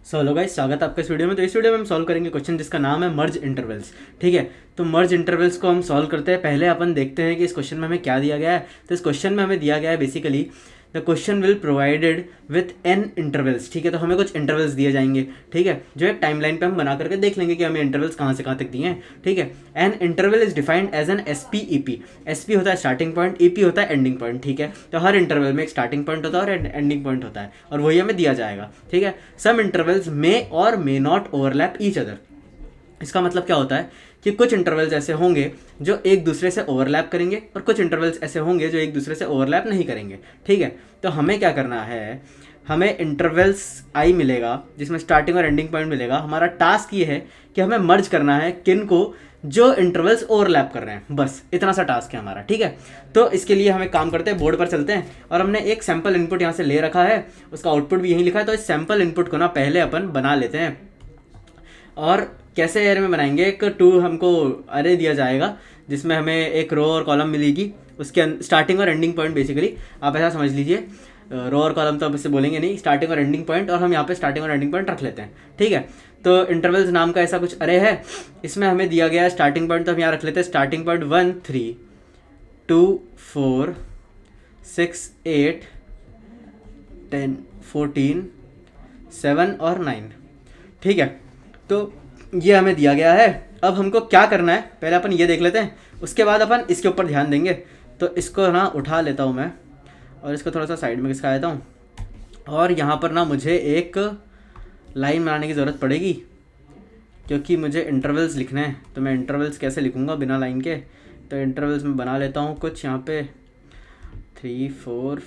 Hello guys, स्वागत है आपका इस वीडियो में। तो इस वीडियो में हम सॉल्व करेंगे क्वेश्चन जिसका नाम है मर्ज इंटरवल्स। ठीक है, तो मर्ज इंटरवल्स को हम सॉल्व करते हैं। पहले अपन देखते हैं कि इस क्वेश्चन में हमें क्या दिया गया है। तो इस क्वेश्चन में हमें दिया गया है basically the question will provided with an intervals. ठीक है, तो हमें कुछ इंटरवल्स दिए जाएंगे। ठीक है, जो एक टाइम लाइन पर हम बना करके देख लेंगे कि हमें इंटरवल्स कहाँ से कहाँ तक दिए हैं। ठीक है, an interval is defined as an S P E P. S P होता है स्टार्टिंग पॉइंट, ई पी होता है एंडिंग पॉइंट। ठीक है, तो हर इंटरवल में एक स्टार्टिंग पॉइंट होता है और एंडिंग पॉइंट होता है, और वही हमें दिया जाएगा। ठीक है, सम इंटरवल्स मे और may not overlap each other. इसका मतलब क्या होता है कि कुछ इंटरवल्स ऐसे होंगे जो एक दूसरे से ओवरलैप करेंगे और कुछ इंटरवल्स ऐसे होंगे जो एक दूसरे से ओवरलैप नहीं करेंगे। ठीक है, तो हमें क्या करना है, हमें इंटरवल्स आई मिलेगा जिसमें स्टार्टिंग और एंडिंग पॉइंट मिलेगा। हमारा टास्क ये है कि हमें मर्ज करना है किन को, जो इंटरवल्स ओवरलैप कर रहे हैं। बस इतना सा टास्क है हमारा। ठीक है, तो इसके लिए हमें काम करते हैं, बोर्ड पर चलते हैं और हमने एक सैम्पल इनपुट यहाँ से ले रखा है, उसका आउटपुट भी यहीं लिखा है। तो इस सैम्पल इनपुट को ना पहले अपन बना लेते हैं। और कैसे एरे में बनाएंगे, एक टू हमको अरे दिया जाएगा जिसमें हमें एक रो और कॉलम मिलेगी, उसके स्टार्टिंग और एंडिंग पॉइंट। बेसिकली आप ऐसा समझ लीजिए, रो और कॉलम तो अब इससे बोलेंगे नहीं, स्टार्टिंग और एंडिंग पॉइंट, और हम यहाँ पे स्टार्टिंग और एंडिंग पॉइंट रख लेते हैं। ठीक है, तो इंटरवल्स नाम का ऐसा कुछ अरे है, इसमें हमें दिया गया है स्टार्टिंग पॉइंट, तो हम यहाँ रख लेते हैं स्टार्टिंग पॉइंट 1 3 2 4 6 8 10 14 7 और 9। ठीक है, तो ये हमें दिया गया है। अब हमको क्या करना है पहले अपन ये देख लेते हैं, उसके बाद अपन इसके ऊपर ध्यान देंगे। तो इसको ना उठा लेता हूँ मैं और इसको थोड़ा सा साइड में खिसका देता हूँ, और यहाँ पर ना मुझे एक लाइन बनाने की ज़रूरत पड़ेगी क्योंकि मुझे इंटरवल्स लिखने हैं। तो मैं इंटरवल्स कैसे लिखूँगा बिना लाइन के, तो इंटरवल्स में बना लेता हूँ कुछ यहाँ पे 3 4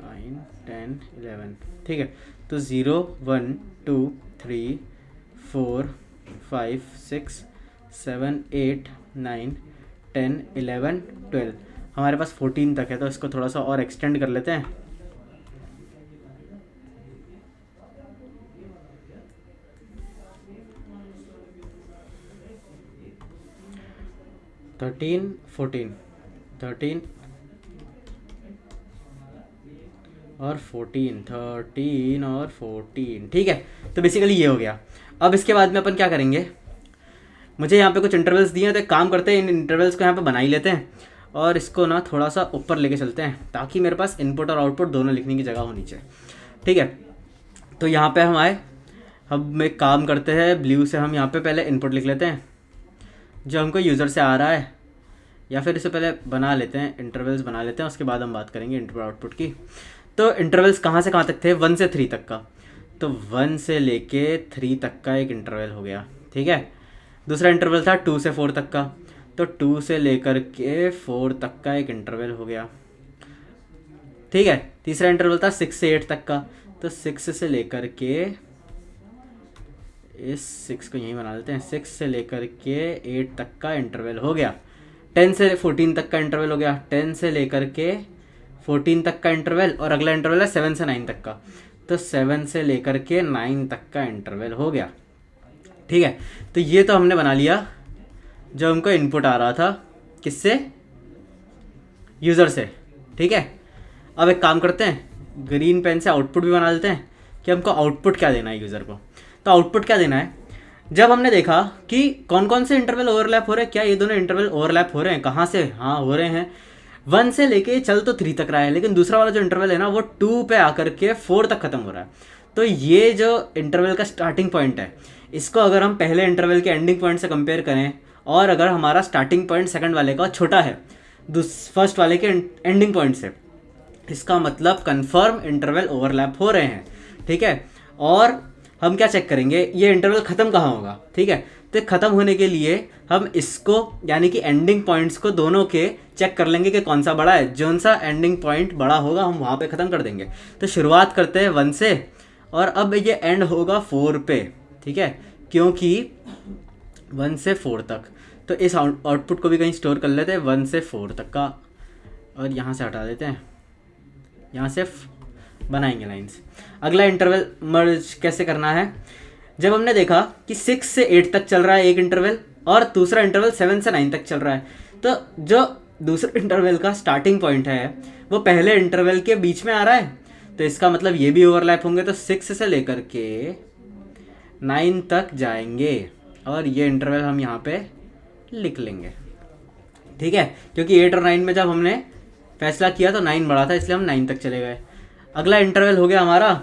9 10 11। ठीक है, तो 0 1 2 3 4 5 6 7 8 9 10 11 12, हमारे पास 14 तक है। तो इसको थोड़ा सा और एक्सटेंड कर लेते हैं। थर्टीन 13 और 14। ठीक है, तो बेसिकली ये हो गया। अब इसके बाद में अपन क्या करेंगे, मुझे यहाँ पे कुछ इंटरवल्स दिए हैं, तो एक काम करते हैं, इन इंटरवल्स को यहाँ पे बना ही लेते हैं और इसको ना थोड़ा सा ऊपर लेके चलते हैं ताकि मेरे पास इनपुट और आउटपुट दोनों लिखने की जगह होनी चाहिए। ठीक है, तो यहाँ पे हम आए, हम एक काम करते हैं, ब्लू से हम यहाँ पे पहले इनपुट लिख लेते हैं जो हमको यूज़र से आ रहा है, या फिर इसे पहले बना लेते हैं, इंटरवल्स बना लेते हैं, उसके बाद हम बात करेंगे इनपुट आउटपुट की। तो इंटरवल्स कहाँ से कहाँ तक थे, 1 से 3 तक का। तो 1 से लेके 3 तक का एक इंटरवल हो गया। ठीक है, दूसरा इंटरवल था 2 से 4 तक का, तो 2 से लेकर के 4 तक का एक इंटरवल हो गया। ठीक है, तीसरा इंटरवल था 6 से 8 तक का, तो 6 से लेकर के, इस 6 को यहीं बना लेते हैं, 6 से लेकर के 8 तक का इंटरवल हो गया। 10 से 14 तक का इंटरवल हो गया, 10 से लेकर के 14 तक का इंटरवल, और अगला इंटरवल है 7 से 9 तक का, तो 7 से लेकर के 9 तक का इंटरवल हो गया। ठीक है, तो ये तो हमने बना लिया जो हमको इनपुट आ रहा था, किससे, यूज़र से। ठीक है, अब एक काम करते हैं, ग्रीन पेन से आउटपुट भी बना लेते हैं कि हमको आउटपुट क्या देना है यूज़र को। तो आउटपुट क्या देना है, जब हमने देखा कि कौन कौन से इंटरवल ओवरलैप हो रहे हैं, क्या ये दोनों इंटरवल ओवरलैप हो रहे हैं, कहाँ से, हाँ हो रहे हैं। 1 से लेके चल तो 3 तक रहा है, लेकिन दूसरा वाला जो इंटरवल है ना वो 2 पे आकर के 4 तक खत्म हो रहा है। तो ये जो इंटरवल का स्टार्टिंग पॉइंट है, इसको अगर हम पहले इंटरवल के एंडिंग पॉइंट से कंपेयर करें, और अगर हमारा स्टार्टिंग पॉइंट सेकंड वाले का छोटा है फर्स्ट वाले के एंडिंग पॉइंट से, इसका मतलब कंफर्म इंटरवल ओवरलैप हो रहे हैं। ठीक है, और हम क्या चेक करेंगे, ये इंटरवल ख़त्म कहाँ होगा। ठीक है, तो ख़त्म होने के लिए हम इसको यानी कि एंडिंग पॉइंट्स को दोनों के चेक कर लेंगे कि कौन सा बड़ा है। जौन सा एंडिंग पॉइंट बड़ा होगा हम वहाँ पे ख़त्म कर देंगे। तो शुरुआत करते हैं 1 से, और अब ये एंड होगा 4 पे। ठीक है, क्योंकि 1 से 4 तक, तो इस आउटपुट को भी कहीं स्टोर कर लेते हैं 1 से 4 तक का, और यहाँ से हटा देते हैं, यहाँ से बनाएंगे लाइंस। अगला इंटरवल मर्ज कैसे करना है, जब हमने देखा कि 6 से 8 तक चल रहा है एक इंटरवल, और दूसरा इंटरवल 7 से 9 तक चल रहा है, तो जो दूसरे इंटरवल का स्टार्टिंग पॉइंट है वो पहले इंटरवल के बीच में आ रहा है, तो इसका मतलब ये भी ओवरलैप होंगे, तो 6 से लेकर के 9 तक जाएंगे और ये इंटरवल हम यहाँ पे लिख लेंगे, ठीक है। क्योंकि 8 और 9 में जब हमने फैसला किया तो 9 बड़ा था, इसलिए हम 9 तक चले गए। अगला इंटरवल हो गया हमारा,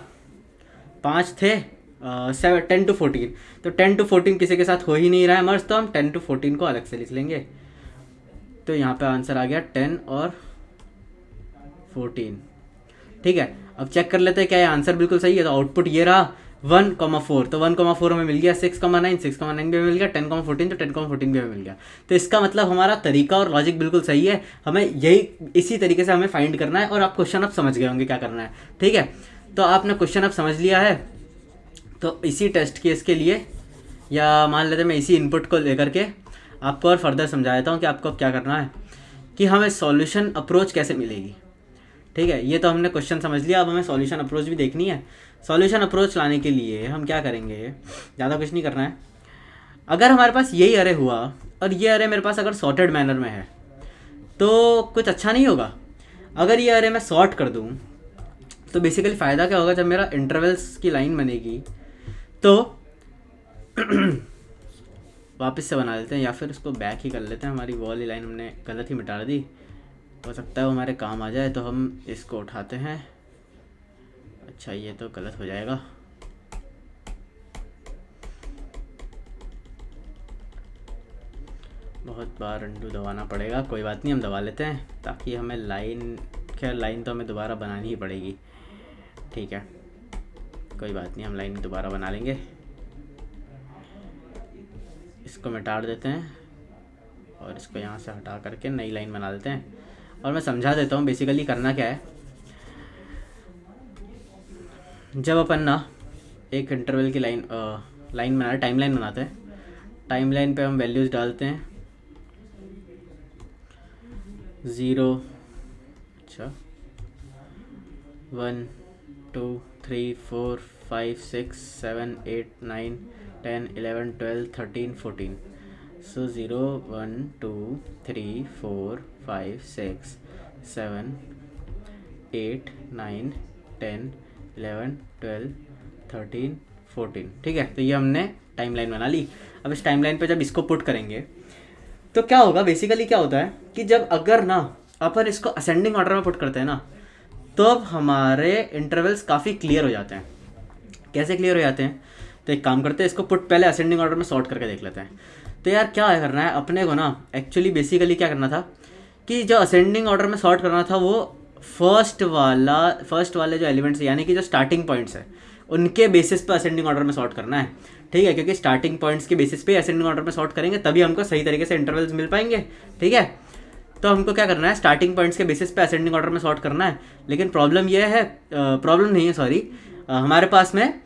5 थे 10 to 14, तो 10 to 14 किसी के साथ हो ही नहीं रहा है मर्ज, तो हम 10 to 14 को अलग से लिख लेंगे। तो यहाँ पे आंसर आ गया 10 और 14, ठीक है। अब चेक कर लेते हैं क्या ये आंसर बिल्कुल सही है। तो आउटपुट ये रहा 1,4, तो 1,4 हमें मिल गया, 6,9 6,9 भी हमें मिल गया, 10,14 तो 10,14 भी हमें मिल गया। तो इसका मतलब हमारा तरीका और लॉजिक बिल्कुल सही है, हमें यही इसी तरीके से हमें फाइंड करना है। और आप क्वेश्चन अब समझ गए होंगे क्या करना है, ठीक है। तो आपने क्वेश्चन अब समझ लिया है, तो इसी टेस्ट केस के लिए या मान लेते मैं इसी इनपुट को लेकर के आपको और फर्दर समझा देता हूँ कि आपको क्या करना है, कि हमें सॉल्यूशन अप्रोच कैसे मिलेगी, ठीक है। ये तो हमने क्वेश्चन समझ लिया, अब हमें सॉल्यूशन अप्रोच भी देखनी है। सॉल्यूशन अप्रोच लाने के लिए हम क्या करेंगे, ज़्यादा कुछ नहीं करना है। अगर हमारे पास यही अरे हुआ और ये अरे मेरे पास अगर सॉर्टेड मैनर में है तो कुछ अच्छा नहीं होगा। अगर ये अरे मैं सॉर्ट कर दूँ तो बेसिकली फ़ायदा क्या होगा, जब मेरा इंटरवल्स की लाइन बनेगी तो वापस से बना लेते हैं, या फिर उसको बैक ही कर लेते हैं। हमारी वो वाली लाइन हमने गलत ही मिटा दी, हो सकता है वो हमारे काम आ जाए, तो हम इसको उठाते हैं। अच्छा ये तो गलत हो जाएगा, बहुत बार अंडू दबाना पड़ेगा, कोई बात नहीं हम दबा लेते हैं, ताकि हमें लाइन, खैर लाइन तो हमें दोबारा बनानी ही पड़ेगी, ठीक है कोई बात नहीं, हम लाइन दोबारा बना लेंगे। इसको मिटा देते हैं और इसको यहाँ से हटा करके नई लाइन बना देते हैं। और मैं समझा देता हूँ बेसिकली करना क्या है। जब अपन ना एक इंटरवल की लाइन बनाते, टाइमलाइन बनाते हैं, टाइमलाइन पे हम वैल्यूज़ डालते हैं 0, अच्छा 1 2 3 4 5 6 7 8 9 10 11 12 13 14, so 0 1 2 3 4 5 6 7 8 9 10 11 12 13 14, ठीक है। तो ये हमने टाइमलाइन बना ली। अब इस टाइमलाइन पे जब इसको पुट करेंगे तो क्या होगा, बेसिकली क्या होता है कि जब अगर ना अपन इसको असेंडिंग ऑर्डर में पुट करते हैं ना, तो अब हमारे इंटरवल्स काफ़ी क्लियर हो जाते हैं। कैसे क्लियर हो जाते हैं, तो एक काम करते हैं, इसको पुट पहले असेंडिंग ऑर्डर में सॉर्ट करके देख लेते हैं। तो यार क्या करना है अपने को ना, एक्चुअली बेसिकली क्या करना था कि जो असेंडिंग ऑर्डर में सॉर्ट करना था वो फर्स्ट वाले जो एलिमेंट्स यानी कि जो स्टार्टिंग पॉइंट्स है उनके बेसिस पे असेंडिंग ऑर्डर में सॉर्ट करना है, ठीक है। क्योंकि स्टार्टिंग पॉइंट्स के बेसिस पे असेंडिंग ऑर्डर में सॉर्ट करेंगे तभी हमको सही तरीके से इंटरवल्स मिल पाएंगे, ठीक है। तो हमको क्या करना है, स्टार्टिंग पॉइंट्स के बेसिस पे असेंडिंग ऑर्डर में सॉर्ट करना है। लेकिन प्रॉब्लम ये है, प्रॉब्लम नहीं है सॉरी, हमारे पास में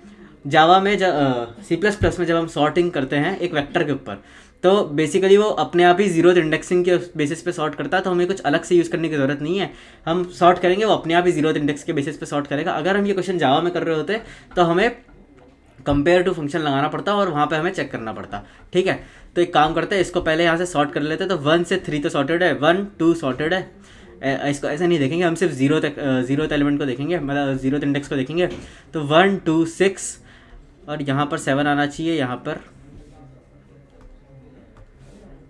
जावा में C++ में जब हम सॉर्टिंग करते हैं एक वेक्टर के ऊपर, तो बेसिकली वो अपने आप ही जीरोथ इंडेक्सिंग के बेसिस पे सॉर्ट करता है, तो हमें कुछ अलग से यूज़ करने की ज़रूरत नहीं है। हम सॉर्ट करेंगे वो अपने आप ही जीरोथ इंडेक्स के बेसिस पे सॉर्ट करेगा। अगर हम ये क्वेश्चन जावा में कर रहे होते तो हमें कंपेयर टू फंक्शन लगाना पड़ता और वहाँ पे हमें चेक करना पड़ता, ठीक है। तो एक काम करते हैं, इसको पहले यहाँ से सॉर्ट कर लेते हैं। तो 1 से 3 तो सॉर्टेड है, 1 2 सॉर्टेड है। इसको ऐसा नहीं देखेंगे, हम सिर्फ जीरोथ एलिमेंट को देखेंगे, मतलब जीरोथ इंडेक्स को देखेंगे। तो 1 2 6 और यहाँ पर 7 आना चाहिए, यहाँ पर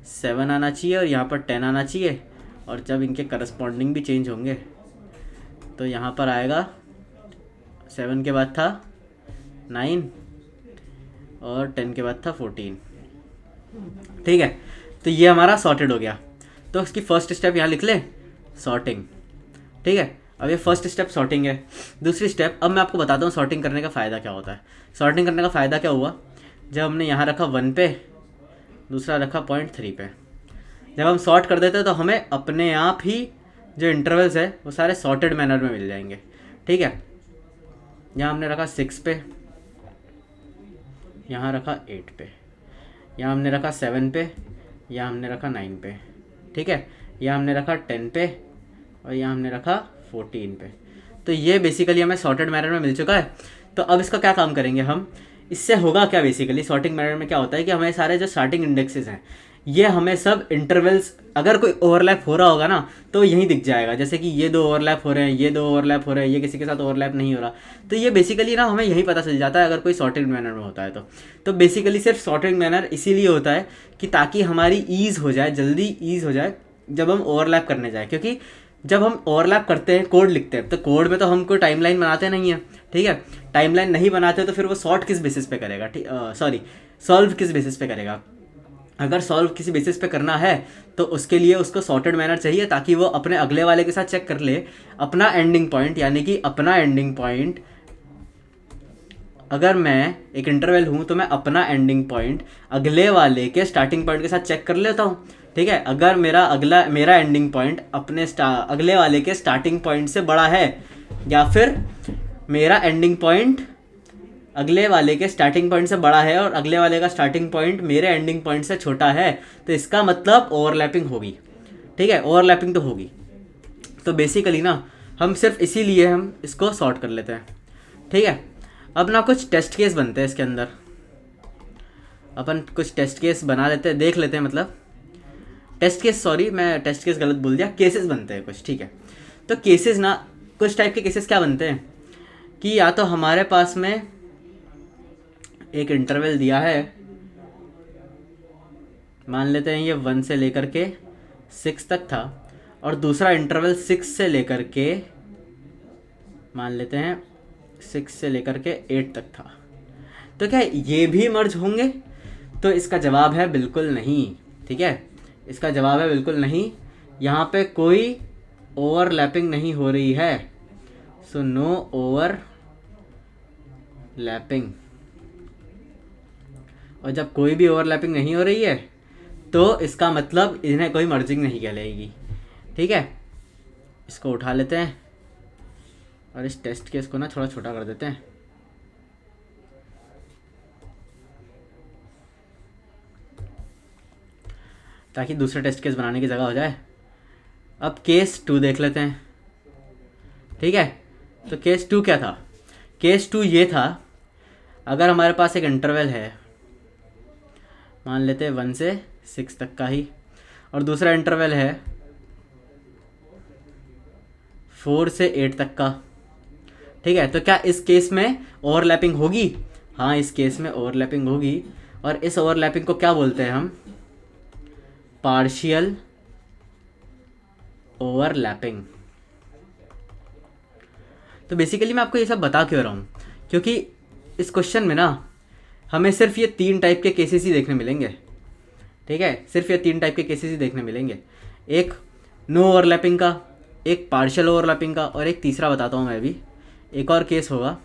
7 आना चाहिए और यहाँ पर 10 आना चाहिए। और जब इनके करस्पॉन्डिंग भी चेंज होंगे तो यहाँ पर आएगा 7 के बाद था 9 और 10 के बाद था 14, ठीक है। तो ये हमारा सॉर्टेड हो गया। तो इसकी फर्स्ट स्टेप यहाँ लिख ले, सॉर्टिंग, ठीक है। अब ये फर्स्ट स्टेप सॉर्टिंग है। दूसरी स्टेप, अब मैं आपको बताता हूँ सॉर्टिंग करने का फ़ायदा क्या होता है। सॉर्टिंग करने का फ़ायदा क्या हुआ, जब हमने यहाँ रखा 1 पे, दूसरा रखा 0.3 पे, जब हम सॉर्ट कर देते हैं तो हमें अपने आप ही जो इंटरवल्स है वो सारे सॉर्टेड मैनर में मिल जाएंगे, ठीक है। यहाँ हमने रखा 6 पे, यहाँ रखा 8 पे, यहाँ हमने रखा 7 पे, यहाँ हमने रखा 9 पे, ठीक है। यहाँ हमने रखा 10 पे और यहाँ हमने रखा 14 पे। तो ये बेसिकली हमें सॉर्टेड मैनर में मिल चुका है। तो अब इसका क्या काम करेंगे हम, इससे होगा क्या, बेसिकली सॉर्टिंग मैनर में क्या होता है कि हमें सारे जो स्टार्टिंग इंडेक्सेस हैं ये हमें सब इंटरवल्स, अगर कोई ओवरलैप हो रहा होगा ना तो यहीं दिख जाएगा, जैसे कि ये दो ओवरलैप हो रहे हैं, ये दो ओवरलैप हो रहे हैं, ये किसी के साथ ओवरलैप नहीं हो रहा। तो ये बेसिकली ना हमें यही पता चल जाता है अगर कोई सॉर्टेड मैनर में होता है तो बेसिकली सिर्फ सॉर्टेड मैनर इसीलिए होता है कि ताकि हमारी ईज़ हो जाए, जल्दी ईज़ हो जाए जब हम ओवरलैप करने जाए। क्योंकि जब हम ओवरलैप करते हैं, कोड लिखते हैं, तो कोड में तो हम कोई टाइमलाइन बनाते नहीं हैं, ठीक है। टाइमलाइन नहीं बनाते तो फिर वो सॉर्ट किस बेसिस पे करेगा, ठीक, सॉल्व किस बेसिस पे करेगा। अगर सॉल्व किसी बेसिस पे करना है तो उसके लिए उसको सॉर्टेड मैनर चाहिए, ताकि वो अपने अगले वाले के साथ चेक कर ले अपना एंडिंग पॉइंट, यानी कि अपना एंडिंग पॉइंट, अगर मैं एक इंटरवल हूँ तो मैं अपना एंडिंग पॉइंट अगले वाले के स्टार्टिंग पॉइंट के साथ चेक कर लेता हूँ, ठीक है। अगर मेरा एंडिंग पॉइंट अपने अगले वाले के स्टार्टिंग पॉइंट से बड़ा है, या फिर मेरा एंडिंग पॉइंट अगले वाले के स्टार्टिंग पॉइंट से बड़ा है और अगले वाले का स्टार्टिंग पॉइंट मेरे एंडिंग पॉइंट से छोटा है, तो इसका मतलब ओवरलैपिंग होगी, ठीक है। ओवरलैपिंग तो होगी। तो बेसिकली ना हम सिर्फ इसीलिए हम इसको सॉर्ट कर लेते हैं, ठीक है। अब ना कुछ टेस्ट केस बनते हैं इसके अंदर, अपन कुछ टेस्ट केस बना लेते हैं, देख लेते हैं, मतलब टेस्ट केस, सॉरी मैं टेस्ट केस गलत बोल दिया, केसेस बनते हैं कुछ, ठीक है। तो केसेस ना, कुछ टाइप के केसेस क्या बनते हैं कि या तो हमारे पास में एक इंटरवल दिया है, मान लेते हैं ये 1 से लेकर के 6 तक था, और दूसरा इंटरवल 6 से लेकर के, मान लेते हैं 6 से लेकर के 8 तक था। तो क्या ये भी मर्ज होंगे? तो इसका जवाब है बिल्कुल नहीं, ठीक है। इसका जवाब है बिल्कुल नहीं। यहाँ पे कोई ओवरलैपिंग नहीं हो रही है, सो नो ओवरलैपिंग। और जब कोई भी ओवरलैपिंग नहीं हो रही है तो इसका मतलब इन्हें कोई मर्जिंग नहीं कहलाएगी, ठीक है। इसको उठा लेते हैं और इस टेस्ट केस को ना थोड़ा छोटा कर देते हैं। ताकि दूसरे टेस्ट केस बनाने की जगह हो जाए। अब केस 2 देख लेते हैं, ठीक है। तो केस 2 क्या था? केस 2 ये था, अगर हमारे पास एक इंटरवल है, मान लेते हैं 1 से 6 तक का ही, और दूसरा इंटरवल है 4 से 8 तक का, ठीक है। तो क्या इस केस में ओवरलैपिंग होगी? हाँ, इस केस में ओवरलैपिंग होगी। और इस ओवरलैपिंग को क्या बोलते हैं हम? Partial overlapping. तो बेसिकली मैं आपको ये सब बता क्यों रहा हूँ, क्योंकि इस क्वेश्चन में ना हमें सिर्फ ये 3 टाइप के केसेस ही देखने मिलेंगे, ठीक है। सिर्फ ये 3 टाइप के केसेस ही देखने मिलेंगे, एक नो ओवरलैपिंग का, एक पार्शियल ओवरलैपिंग का, और एक तीसरा बताता हूँ मैं भी, एक और केस होगा।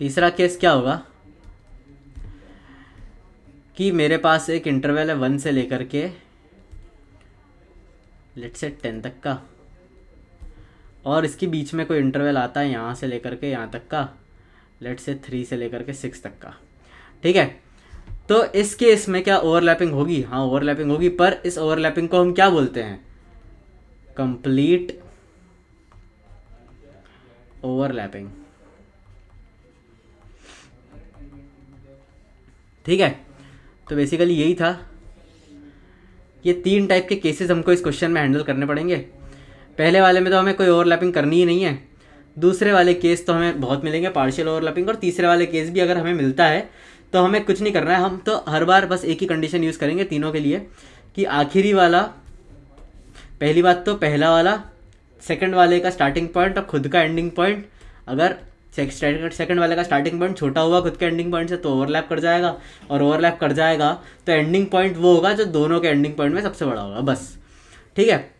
तीसरा केस क्या होगा कि मेरे पास एक इंटरवल है 1 से लेकर के लेट्स से 10 तक का, और इसके बीच में कोई इंटरवल आता है यहाँ से लेकर के यहाँ तक का, लेट्स से 3 से लेकर के 6 तक का, ठीक है। तो इस केस में क्या ओवरलैपिंग होगी? हाँ, ओवरलैपिंग होगी, पर इस ओवरलैपिंग को हम क्या बोलते हैं? कंप्लीट ओवरलैपिंग, ठीक है। तो बेसिकली यही था, ये 3 टाइप के केसेस हमको इस क्वेश्चन में हैंडल करने पड़ेंगे। पहले वाले में तो हमें कोई ओवरलैपिंग करनी ही नहीं है, दूसरे वाले केस तो हमें बहुत मिलेंगे पार्शियल ओवरलैपिंग, और तीसरे वाले केस भी अगर हमें मिलता है तो हमें कुछ नहीं करना है, हम तो हर बार बस एक ही कंडीशन यूज़ करेंगे तीनों के लिए कि आखिरी वाला, पहली बात तो पहला वाला सेकंड वाले का स्टार्टिंग पॉइंट और खुद का एंडिंग पॉइंट, अगर सेकंड वाले का स्टार्टिंग पॉइंट छोटा हुआ खुद के एंडिंग पॉइंट से तो ओवरलैप कर जाएगा, और ओवरलैप कर जाएगा तो एंडिंग पॉइंट वो होगा जो दोनों के एंडिंग पॉइंट में सबसे बड़ा होगा, बस, ठीक है।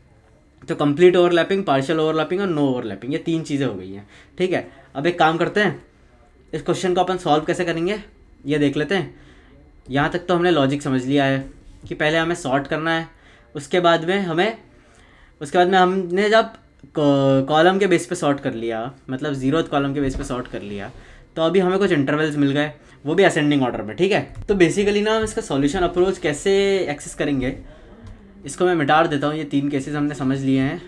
तो कंप्लीट ओवरलैपिंग, पार्शियल ओवरलैपिंग और नो ओवरलैपिंग, ये 3 चीज़ें हो गई हैं, ठीक है। अब एक काम करते हैं, इस क्वेश्चन को अपन सॉल्व कैसे करेंगे ये देख लेते हैं। यहाँ तक तो हमने लॉजिक समझ लिया है कि पहले हमें सॉर्ट करना है, उसके बाद में हमने जब कॉलम के बेस पे सॉर्ट कर लिया, मतलब 0th कॉलम के बेस पे सॉर्ट कर लिया, तो अभी हमें कुछ इंटरवल्स मिल गए, वो भी असेंडिंग ऑर्डर में, ठीक है। तो बेसिकली ना हम इसका सॉल्यूशन अप्रोच कैसे एक्सेस करेंगे, इसको मैं मिटा देता हूँ। ये 3 केसेस हमने समझ लिए हैं,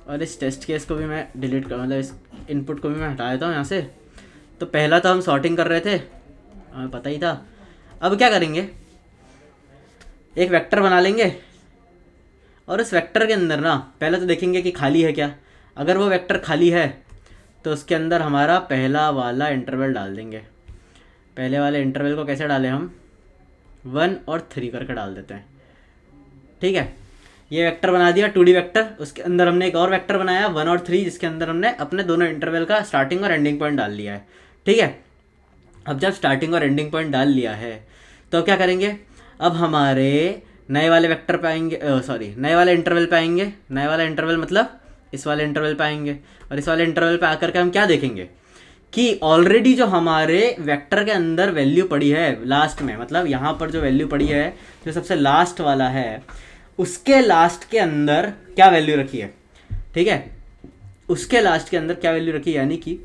और इस टेस्ट केस को भी मैं डिलीट कर, मतलब इस इनपुट को भी मैं हटा देता हूँ यहाँ से, तो पहला तो हम सॉर्टिंग कर रहे थे, हमें पता ही था। अब क्या करेंगे, एक वेक्टर बना लेंगे और उस वेक्टर के अंदर ना पहले तो देखेंगे कि खाली है क्या। अगर वो वेक्टर खाली है तो उसके अंदर हमारा पहला वाला इंटरवल डाल देंगे। पहले वाले इंटरवल को कैसे डालें हम, 1 और 3 करके डाल देते हैं। ठीक है, ये वेक्टर बना दिया 2D वेक्टर। उसके अंदर हमने एक और वेक्टर बनाया 1 और 3, जिसके अंदर हमने अपने दोनों इंटरवल का स्टार्टिंग और एंडिंग पॉइंट डाल लिया है। ठीक है, अब जब स्टार्टिंग और एंडिंग पॉइंट डाल लिया है तो क्या करेंगे, अब हमारे नए वाले वेक्टर पे आएंगे, नए वाले इंटरवल पे आएंगे। नए वाला इंटरवल मतलब इस वाले इंटरवल पे आएंगे, और इस वाले इंटरवल पे आकर के हम क्या देखेंगे कि ऑलरेडी जो हमारे वेक्टर के अंदर वैल्यू पड़ी है लास्ट में, मतलब यहाँ पर जो वैल्यू पड़ी है जो सबसे लास्ट वाला है, उसके लास्ट के अंदर क्या वैल्यू रखी है। ठीक है, उसके लास्ट के अंदर क्या वैल्यू रखी है, यानी कि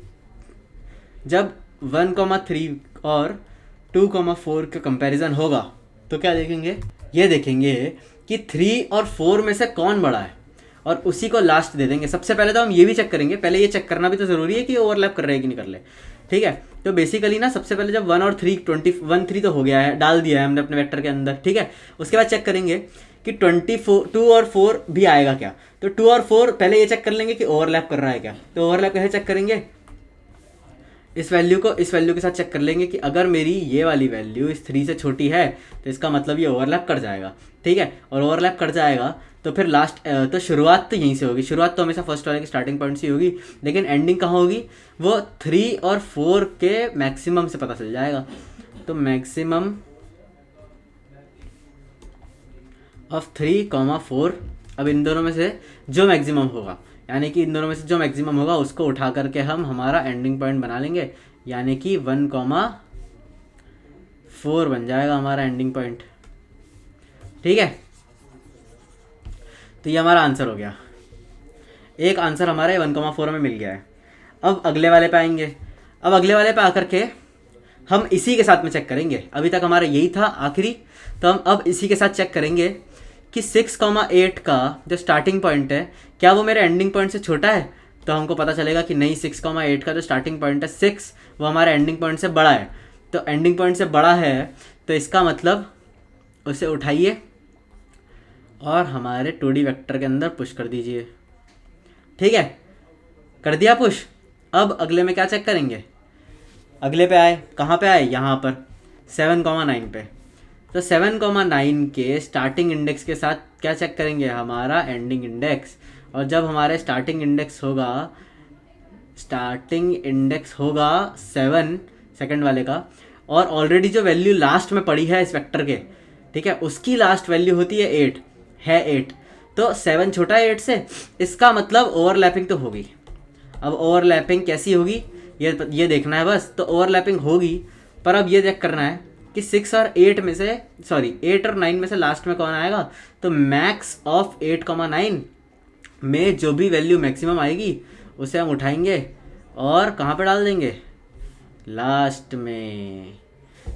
जब 1,3 और 2,4 का कंपैरिजन होगा तो क्या देखेंगे, ये देखेंगे कि 3 और 4 में से कौन बड़ा है, और उसी को लास्ट दे देंगे। सबसे पहले तो हम ये भी चेक करेंगे, पहले ये चेक करना भी तो ज़रूरी है कि ओवरलैप कर रहे हैं कि नहीं कर रहे। ठीक है, तो बेसिकली ना सबसे पहले जब 1 और 3 3 तो हो गया है, डाल दिया है हमने अपने वेक्टर के अंदर। ठीक है, उसके बाद चेक करेंगे कि 2 और 4 भी आएगा क्या। तो 2 और 4 पहले ये चेक कर लेंगे कि ओवरलैप कर रहा है क्या। तो ओवरलैप कैसे चेक करेंगे, इस वैल्यू को इस वैल्यू के साथ चेक कर लेंगे कि अगर मेरी ये वाली वैल्यू इस 3 से छोटी है तो इसका मतलब ये ओवरलैप कर जाएगा। ठीक है, और ओवरलैप कर जाएगा तो फिर लास्ट तो शुरुआत तो यहीं से होगी। शुरुआत तो हमेशा फर्स्ट वाले की स्टार्टिंग पॉइंट से होगी, लेकिन एंडिंग कहाँ होगी, वो 3 और 4 के मैक्सिमम से पता चल जाएगा। तो मैक्सिमम ऑफ 3,4, अब इन दोनों में से जो मैक्सिमम होगा, यानी कि इन दोनों में से जो मैक्सिमम होगा उसको उठा करके हम हमारा एंडिंग पॉइंट बना लेंगे, यानी कि 1,4 बन जाएगा हमारा एंडिंग पॉइंट। ठीक है, तो ये हमारा आंसर हो गया। एक आंसर हमारा 1,4 में मिल गया है। अब अगले वाले पे आएंगे। अब अगले वाले पे आकर के हम इसी के साथ में चेक करेंगे, अभी तक हमारा यही था आखिरी, तो हम अब इसी के साथ चेक करेंगे कि 6,8 का जो स्टार्टिंग पॉइंट है क्या वो मेरे एंडिंग पॉइंट से छोटा है। तो हमको पता चलेगा कि नहीं, 6,8 का जो स्टार्टिंग पॉइंट है 6 वो हमारे एंडिंग पॉइंट से बड़ा है। तो एंडिंग पॉइंट से बड़ा है तो इसका मतलब उसे उठाइए और हमारे 2D वेक्टर के अंदर पुश कर दीजिए। ठीक है, कर दिया पुश। अब अगले में क्या चेक करेंगे, अगले पे आए, कहाँ पे आए, यहाँ पर 7,9 पे। तो 7,9 के स्टार्टिंग इंडेक्स के साथ क्या चेक करेंगे, हमारा एंडिंग इंडेक्स। और जब हमारे स्टार्टिंग इंडेक्स होगा 7 सेकंड वाले का, और ऑलरेडी जो वैल्यू लास्ट में पड़ी है इस वेक्टर के, ठीक है, उसकी लास्ट वैल्यू होती है 8, तो 7 छोटा है 8 से, इसका मतलब ओवरलैपिंग तो होगी। अब ओवरलैपिंग कैसी होगी ये देखना है बस। तो ओवरलैपिंग होगी, पर अब ये चेक करना है कि 6 और 8 में से 8 और 9 में से लास्ट में कौन आएगा। तो मैक्स ऑफ 8,9 में जो भी वैल्यू मैक्सिमम आएगी उसे हम उठाएंगे और कहाँ पे डाल देंगे, लास्ट में।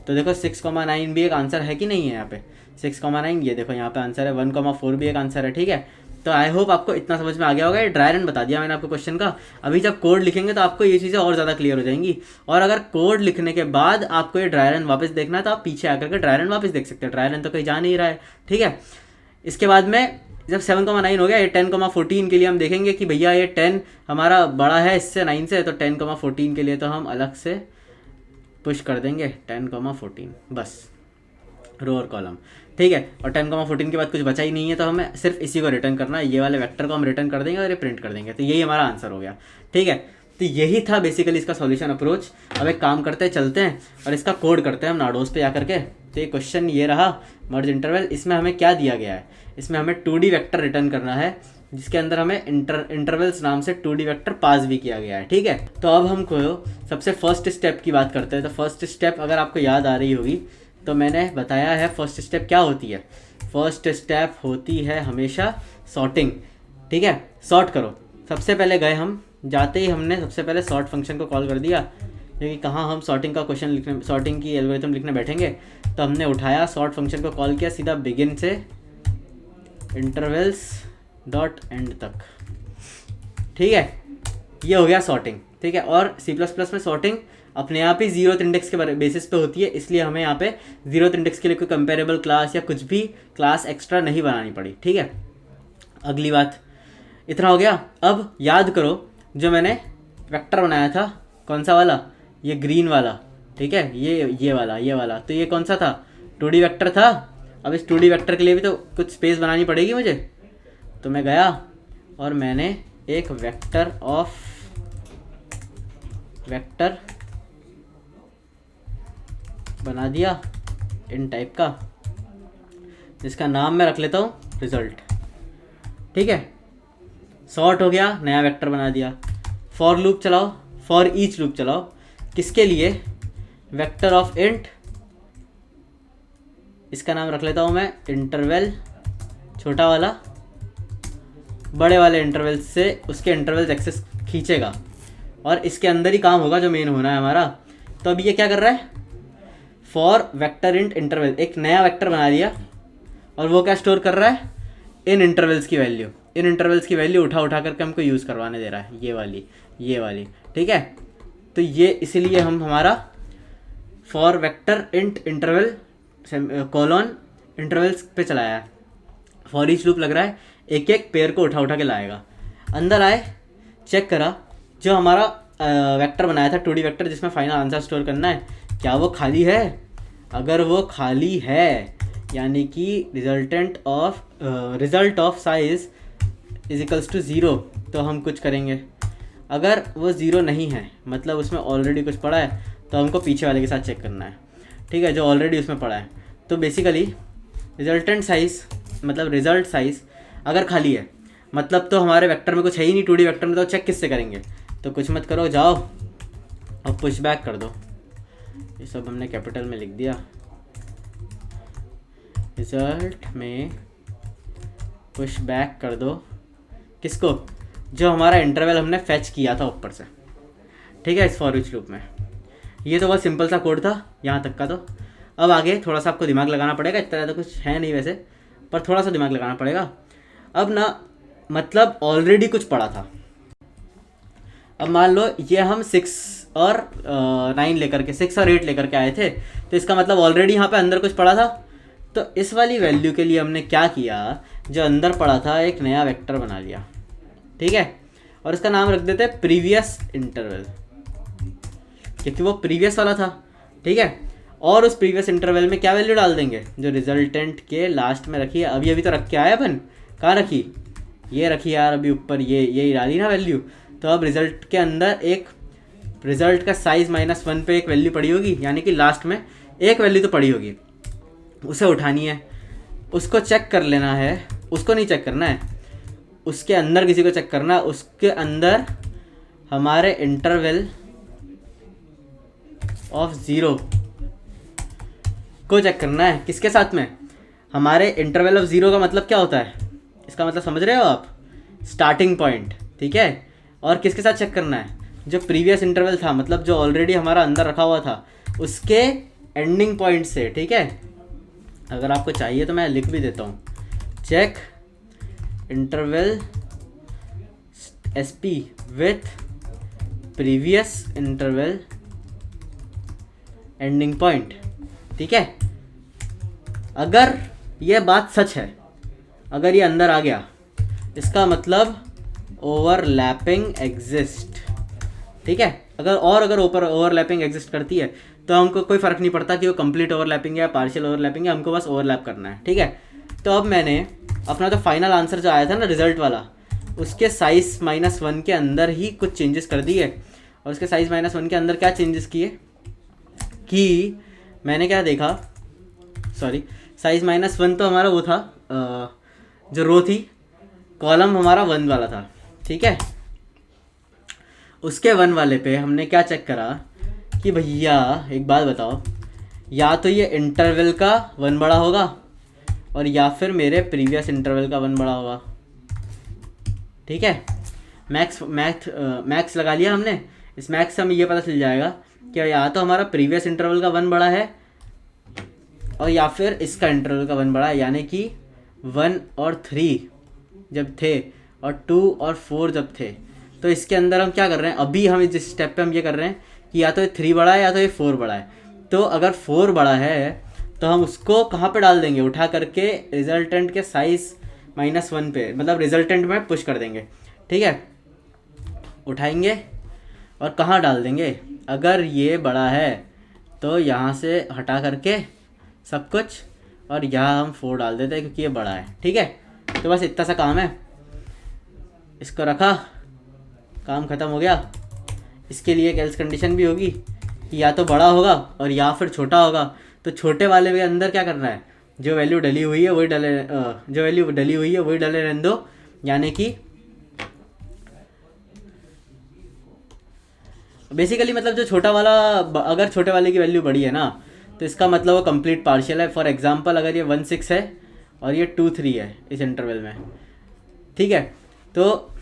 तो देखो 6,9 भी एक आंसर है कि नहीं है यहाँ पे, 6,9 ये देखो यहाँ पे आंसर है, 1,4 भी एक आंसर है। ठीक है, तो आई होप आपको इतना समझ में आ गया होगा। ये ड्राई रन बता दिया मैंने आपको क्वेश्चन का। अभी जब कोड लिखेंगे तो आपको ये चीज़ें और ज़्यादा क्लियर हो जाएंगी। और अगर कोड लिखने के बाद आपको ये ड्राई रन वापस देखना है तो आप पीछे आकर के ड्राई रन वापस देख सकते हैं। ड्राई रन तो कहीं जा नहीं रहा है। ठीक है, इसके बाद में जब 7,9 हो गया, ये 10,14 के लिए हम देखेंगे कि भैया ये 10 हमारा बड़ा है इससे 9 से, तो 10,14 के लिए तो हम अलग से पुश कर देंगे 10,14 बस, रो और कॉलम। ठीक है, और 10,14 के बाद कुछ बचा ही नहीं है, तो हमें सिर्फ इसी को रिटर्न करना है। ये वाले वेक्टर को हम रिटर्न कर देंगे और ये प्रिंट कर देंगे। तो यही हमारा आंसर हो गया। ठीक है, तो यही था बेसिकली इसका सॉल्यूशन अप्रोच। अब एक काम करते हैं, चलते हैं और इसका कोड करते हैं हम नाडोस पे आकर के। तो ये क्वेश्चन ये रहा मर्ज इंटरवल। इसमें हमें क्या दिया गया है, इसमें हमें 2D वेक्टर रिटर्न करना है, जिसके अंदर हमें इंटरवल्स नाम से 2D वेक्टर पास भी किया गया है। ठीक है, तो अब हमको सबसे फर्स्ट स्टेप की बात करते हैं। तो फर्स्ट स्टेप अगर आपको याद आ रही होगी तो मैंने बताया है फर्स्ट स्टेप क्या होती है। फर्स्ट स्टेप होती है हमेशा सॉर्टिंग। ठीक है, सॉर्ट करो। सबसे पहले गए हम, जाते ही हमने सबसे पहले सॉर्ट फंक्शन को कॉल कर दिया, क्योंकि कहाँ हम सॉर्टिंग का क्वेश्चन लिखने, सॉर्टिंग की एल्गोरिथम लिखने बैठेंगे। तो हमने उठाया सॉर्ट फंक्शन को कॉल किया सीधा बिगिन से इंटरवल्स डॉट एंड तक। ठीक है, ये हो गया सॉर्टिंग। ठीक है, और C++ में सॉर्टिंग अपने आप ही जीरो इंडेक्स के बेसिस पे होती है, इसलिए हमें यहाँ पे जीरो इंडेक्स के लिए कोई कंपेरेबल क्लास या कुछ भी क्लास एक्स्ट्रा नहीं बनानी पड़ी। ठीक है, अगली बात, इतना हो गया। अब याद करो जो मैंने वेक्टर बनाया था, कौन सा वाला, ये ग्रीन वाला, ठीक है, ये वाला, तो ये कौन सा था, 2D वेक्टर था। अब इस 2D वेक्टर के लिए भी तो कुछ स्पेस बनानी पड़ेगी मुझे, तो मैं गया और मैंने एक वेक्टर बना दिया इन टाइप का, जिसका नाम मैं रख लेता हूँ रिजल्ट। ठीक है, सॉर्ट हो गया, नया वेक्टर बना दिया। फॉर लूप चलाओ, फॉर ईच लूप चलाओ, किसके लिए, वेक्टर ऑफ इंट, इसका नाम रख लेता हूँ मैं इंटरवल, छोटा वाला बड़े वाले इंटरवल से उसके इंटरवल्स एक्सेस खींचेगा और इसके अंदर ही काम होगा जो मेन होना है हमारा। तो अब ये क्या कर रहा है, फॉर वेक्टर इंट इंटरवल, एक नया वेक्टर बना दिया और वो क्या स्टोर कर रहा है, इन इंटरवल्स की वैल्यू, इन इंटरवल्स की वैल्यू उठा करके हमको यूज़ करवाने दे रहा है, ये वाली। ठीक है, तो ये इसीलिए हम हमारा for vector int interval colon intervals पे चलाया है। फॉर ईच लूप लग रहा है एक एक पेयर को उठा के लाएगा। अंदर आए, चेक करा जो हमारा वेक्टर बनाया था 2D वेक्टर जिसमें फाइनल आंसर स्टोर करना है, क्या वो खाली है। अगर वो खाली है यानी कि result of size is equals to 0, तो हम कुछ करेंगे। अगर वो 0 नहीं है मतलब उसमें ऑलरेडी कुछ पड़ा है, तो हमको पीछे वाले के साथ चेक करना है। ठीक है, जो ऑलरेडी उसमें पड़ा है। तो बेसिकली रिजल्टेंट साइज मतलब रिजल्ट साइज अगर खाली है मतलब तो हमारे वेक्टर में कुछ है ही नहीं 2D वेक्टर में, तो चेक किससे करेंगे। तो कुछ मत करो, जाओ और पुश बैक कर दो। ये सब हमने कैपिटल में लिख दिया। रिजल्ट में पुश बैक कर दो किसको, जो हमारा इंटरवल हमने फेच किया था ऊपर से। ठीक है, इस फॉर ईच लूप में ये तो बहुत सिंपल सा कोड था यहाँ तक का। तो अब आगे थोड़ा सा आपको दिमाग लगाना पड़ेगा, इतना ज़्यादा कुछ है नहीं वैसे, पर थोड़ा सा दिमाग लगाना पड़ेगा। अब ना मतलब ऑलरेडी कुछ पड़ा था। अब मान लो ये हम 6 और 9 लेकर के 6 और 8 लेकर के आए थे, तो इसका मतलब ऑलरेडी यहाँ पे अंदर कुछ पड़ा था। तो इस वाली वैल्यू के लिए हमने क्या किया, जो अंदर पड़ा था एक नया वेक्टर बना लिया। ठीक है, और इसका नाम रख देते हैं प्रीवियस इंटरवल, क्योंकि वो प्रीवियस वाला था। ठीक है, और उस प्रीवियस इंटरवल में क्या वैल्यू डाल देंगे, जो रिजल्टेंट के लास्ट में रखी है। अभी तो रख के आया अपन, कहाँ रखी, ये रखी यार, अभी ऊपर ये डाली ना वैल्यू। तो अब रिजल्ट के अंदर एक रिजल्ट का साइज -1 पे एक वैल्यू पड़ी होगी, यानी कि लास्ट में एक वैल्यू तो पड़ी होगी, उसे उठानी है, उसको चेक कर लेना है। उसको नहीं चेक करना है, उसके अंदर किसी को चेक करना है। उसके अंदर हमारे इंटरवल ऑफ 0 को चेक करना है। किसके साथ में, हमारे इंटरवल ऑफ 0 का मतलब क्या होता है, इसका मतलब समझ रहे हो आप, स्टार्टिंग पॉइंट। ठीक है, और किसके साथ चेक करना है, जो प्रीवियस इंटरवल था मतलब जो ऑलरेडी हमारा अंदर रखा हुआ था उसके एंडिंग पॉइंट से। ठीक है, अगर आपको चाहिए तो मैं लिख भी देता हूँ, check interval SP with previous interval ending point. ठीक है, अगर यह बात सच है, अगर ये अंदर आ गया, इसका मतलब ओवरलैपिंग एग्जिस्ट। ठीक है, अगर ऊपर ओवरलैपिंग एग्जिस्ट करती है तो हमको कोई फ़र्क नहीं पड़ता कि वो कंप्लीट ओवरलैपिंग या पार्शियल ओवरलैपिंग है, हमको बस ओवरलैप करना है। ठीक है, तो अब मैंने अपना तो फाइनल आंसर जो आया था ना रिजल्ट वाला, उसके साइज -1 के अंदर ही कुछ चेंजेस कर दिए। और उसके साइज -1 के अंदर क्या चेंजेस किए कि मैंने क्या देखा, सॉरी साइज -1 तो हमारा वो था जो रो थी, कॉलम हमारा 1 वाला था। ठीक है, उसके 1 वाले पे हमने क्या चेक करा कि भैया एक बात बताओ, या तो ये इंटरवल का 1 बड़ा होगा और या फिर मेरे प्रीवियस इंटरवल का 1 बड़ा होगा। ठीक है, मैक्स लगा लिया हमने। इस मैक्स से हमें ये पता चल जाएगा कि या तो हमारा प्रीवियस इंटरवल का 1 बड़ा है और या फिर इसका इंटरवल का 1 बड़ा है, यानी कि 1 और 3 जब थे और 2 और 4 जब थे। तो इसके अंदर हम क्या कर रहे हैं, अभी हम जिस स्टेप पे हम ये कर रहे हैं कि या तो ये 3 बड़ा है या तो ये 4 बड़ा है। तो अगर 4 बड़ा है तो हम उसको कहाँ पे डाल देंगे, उठा करके रिजल्टेंट के साइज़ -1 पे, मतलब रिजल्टेंट में पुश कर देंगे। ठीक है, उठाएंगे और कहाँ डाल देंगे, अगर ये बड़ा है तो यहाँ से हटा करके सब कुछ, और यहाँ हम 4 डाल देते हैं क्योंकि ये बड़ा है। ठीक है, तो बस इतना सा काम है। इसको रखा, काम ख़त्म हो गया। इसके लिए एक एल्स कंडीशन भी होगी कि या तो बड़ा होगा और या फिर छोटा होगा। तो छोटे वाले के अंदर क्या करना है, जो वैल्यू डली हुई है वही डले, जो वैल्यू डली हुई है वही डले रहने दो। यानी कि बेसिकली मतलब जो छोटा वाला, अगर छोटे वाले की वैल्यू बड़ी है ना, तो इसका मतलब वो कंप्लीट पार्शियल है। फॉर एग्जांपल अगर ये 1 6 है और ये 2 3 है इस इंटरवल में, ठीक है, तो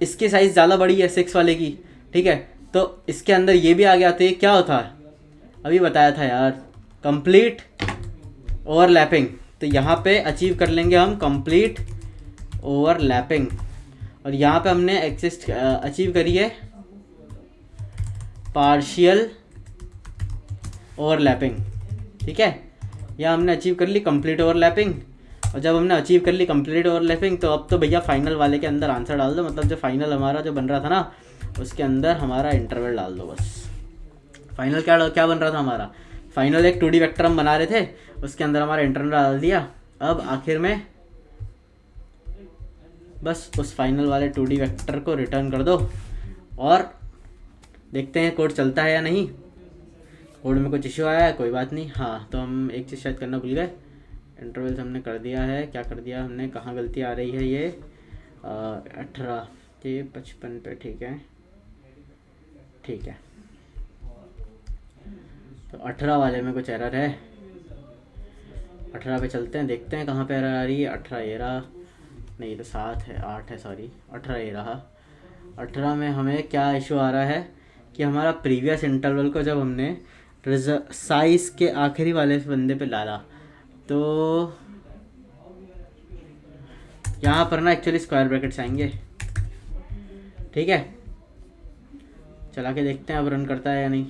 इसकी साइज़ ज़्यादा बड़ी है 6 वाले की। ठीक है, तो इसके अंदर ये भी आ गया, तो ये क्या होता है, अभी बताया था यार, कंप्लीट ओवरलैपिंग। तो यहाँ पे अचीव कर लेंगे हम कंप्लीट ओवरलैपिंग, और यहाँ पे हमने अचीव करी है पार्शियल ओवरलैपिंग। ठीक है, यह हमने अचीव कर ली कंप्लीट ओवरलैपिंग। और जब हमने अचीव कर ली कंप्लीट ओवरलैपिंग, तो अब तो भैया फाइनल वाले के अंदर आंसर डाल दो, मतलब जो फाइनल हमारा जो बन रहा था ना, उसके अंदर हमारा इंटरवल डाल दो बस। फाइनल क्या बन रहा था हमारा, फाइनल एक 2D वेक्टर हम बना रहे थे, उसके अंदर हमारा इंटरवल डाल दिया। अब आखिर में बस उस फाइनल वाले 2D वेक्टर को रिटर्न कर दो और देखते हैं कोड चलता है या नहीं। कोड में कुछ इश्यू आया है, कोई बात नहीं। हाँ, तो हम एक चीज़ शायद करना भूल गए, इंटरवल्स हमने कर दिया है। क्या कर दिया हमने, कहाँ गलती आ रही है, ये 18 ये 55 पे। ठीक है, ठीक है, तो 18 वाले में कुछ एरर है। 18 पे चलते हैं, देखते हैं कहाँ पे एरर आ रही है। 18 ये रहा, नहीं ये तो 7 है, 8 है, सॉरी 18 ये रहा। 18 में हमें क्या इशू आ रहा है कि हमारा प्रीवियस इंटरवल को जब हमने साइज़ के आखिरी वाले बंदे पे डाला, तो यहाँ पर ना एक्चुअली स्क्वायर ब्रैकेट्स आएंगे। ठीक है, चला के देखते हैं अब रन करता है या नहीं,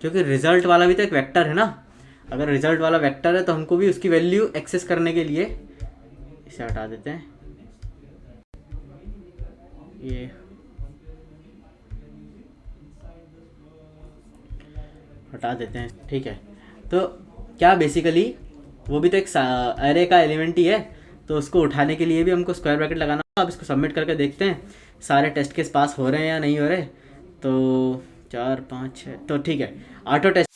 क्योंकि रिज़ल्ट वाला भी तो एक वेक्टर है ना। अगर रिज़ल्ट वाला वेक्टर है तो हमको भी उसकी वैल्यू एक्सेस करने के लिए, इसे हटा देते हैं, ये हटा देते हैं। ठीक है, तो क्या बेसिकली वो भी तो एक एरे का एलिमेंट ही है, तो उसको उठाने के लिए भी हमको स्क्वायर ब्रैकेट लगाना होगा। अब इसको सबमिट करके देखते हैं सारे टेस्ट केस पास हो रहे हैं या नहीं हो रहे। तो 4 5 6, तो ठीक है, ऑटो टेस्ट